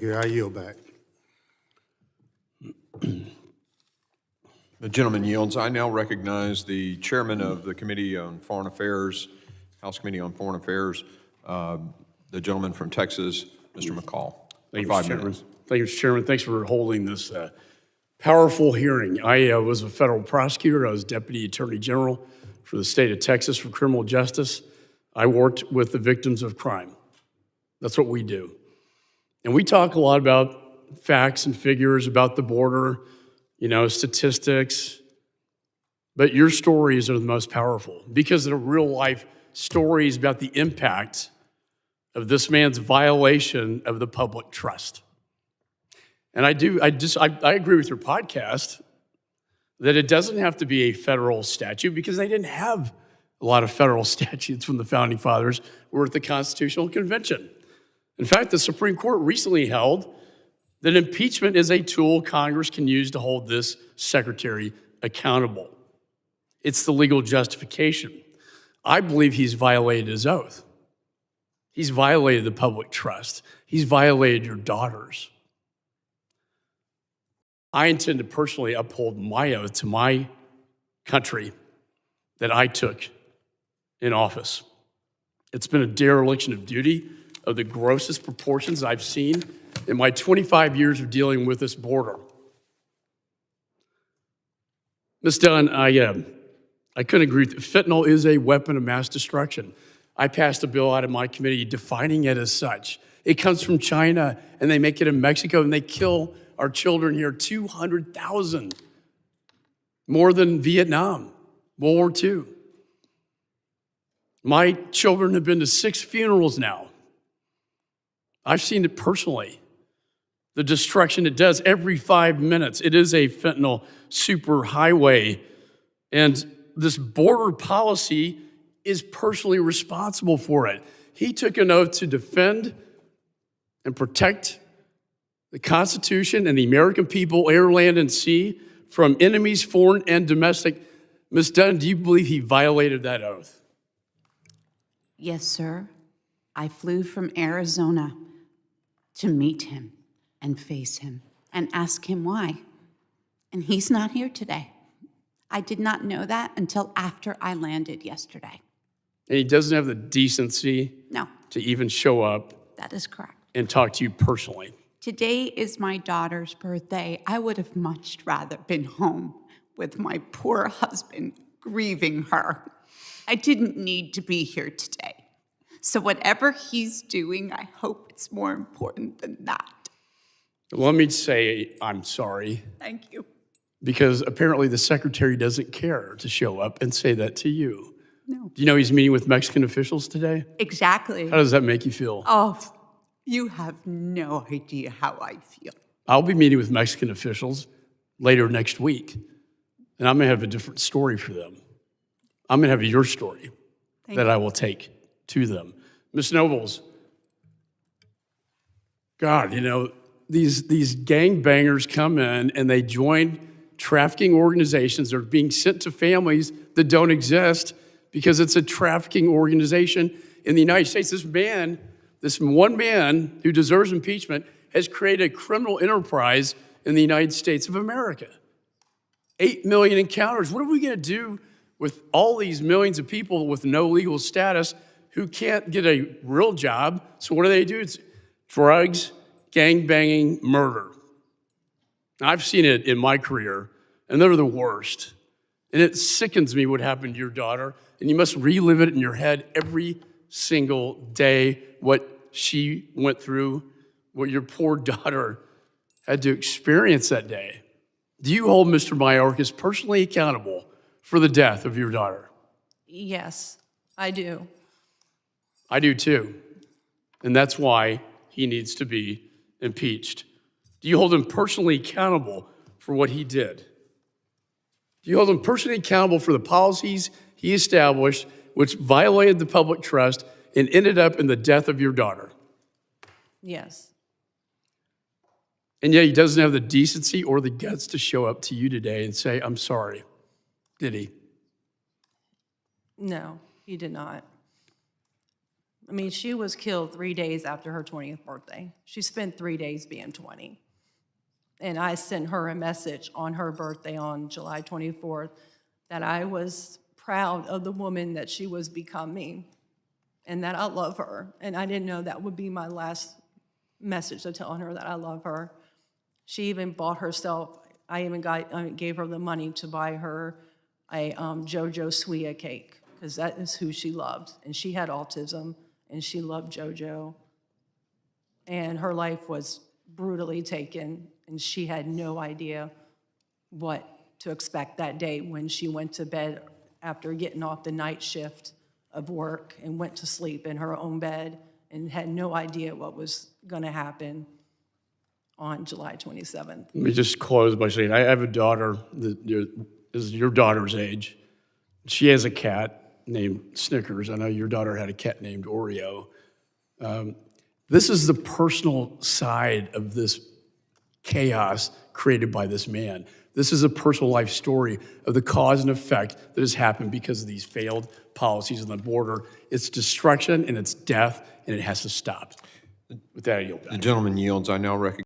Yeah, I yield back. The gentleman yields. I now recognize the chairman of the Committee on Foreign Affairs, House Committee on Foreign Affairs, the gentleman from Texas, Mr. McCaul. Thank you, For 5 Mr. Chairman. minutes. Thank you, Mr. Chairman. Thanks for holding this powerful hearing. I was a federal prosecutor. I was Deputy Attorney General for the state of Texas for criminal justice. I worked with the victims of crime. That's what we do. And we talk a lot about facts and figures about the border, statistics. But your stories are the most powerful because they're real life stories about the impact of this man's violation of the public trust. And I agree with your podcast that it doesn't have to be a federal statute because they didn't have a lot of federal statutes when the founding fathers were at the Constitutional Convention. In fact, the Supreme Court recently held that impeachment is a tool Congress can use to hold this secretary accountable. It's the legal justification. I believe he's violated his oath. He's violated the public trust. He's violated your daughters. I intend to personally uphold my oath to my country that I took in office. It's been a dereliction of duty of the grossest proportions I've seen in my 25 years of dealing with this border. Ms. Dunn, I couldn't agree with you. Fentanyl is a weapon of mass destruction. I passed a bill out of my committee defining it as such. It comes from China, and they make it in Mexico, and they kill our children here, 200,000, more than Vietnam, World War II. My children have been to 6 funerals now. I've seen it personally, the destruction it does every 5 minutes. It is a fentanyl superhighway, and this border policy is personally responsible for it. He took an oath to defend and protect the Constitution and the American people, air, land, and sea from enemies, foreign and domestic. Ms. Dunn, do you believe he violated that oath? Yes, sir. I flew from Arizona to meet him and face him and ask him why. And he's not here today. I did not know that until after I landed yesterday. And he doesn't have the decency No, to even show up that is correct. and talk to you personally. Today is my daughter's birthday. I would have much rather been home with my poor husband grieving her. I didn't need to be here today. So whatever he's doing, I hope it's more important than that. Let me say I'm sorry, Thank you. because apparently the secretary doesn't care to show up and say that to you. No. Do you know he's meeting with Mexican officials today? Exactly. How does that make you feel? Oh, you have no idea how I feel. I'll be meeting with Mexican officials later next week, and I'm going to have a different story for them. I'm going to have your story that I will take to them. Ms. Nobles, God, these gangbangers come in and they join trafficking organizations. They're being sent to families that don't exist because it's a trafficking organization in the United States. This one man who deserves impeachment has created a criminal enterprise in the United States of America. 8 million encounters. What are we going to do with all these millions of people with no legal status who can't get a real job? So what do? It's drugs, gangbanging, murder. Now, I've seen it in my career, and they're the worst. And it sickens me what happened to your daughter, and you must relive it in your head every single day, what she went through, what your poor daughter had to experience that day. Do you hold Mr. Mayorkas personally accountable for the death of your daughter? Yes, I do. I do too. And that's why he needs to be impeached. Do you hold him personally accountable for what he did? Do you hold him personally accountable for the policies he established, which violated the public trust and ended up in the death of your daughter? Yes. And yet he doesn't have the decency or the guts to show up to you today and say, I'm sorry. Did he? No, he did not. I mean, she was killed 3 days after her 20th birthday. She spent 3 days being 20. And I sent her a message on her birthday on July 24th that I was proud of the woman that she was becoming and that I love her. And I didn't know that would be my last message of telling her that I love her. She even bought herself, I gave her the money to buy her a JoJo Suya cake, because that is who she loved. And she had autism, and she loved JoJo. And her life was brutally taken, and she had no idea what to expect that day when she went to bed after getting off the night shift of work and went to sleep in her own bed and had no idea what was going to happen on July 27th. Let me just close by saying I have a daughter that is your daughter's age. She has a cat named Snickers. I know your daughter had a cat named Oreo. This is the personal side of this chaos created by this man. This is a personal life story of the cause and effect that has happened because of these failed policies on the border. It's destruction and it's death, and it has to stop. With that, I yield back. The gentleman yields. I now recognize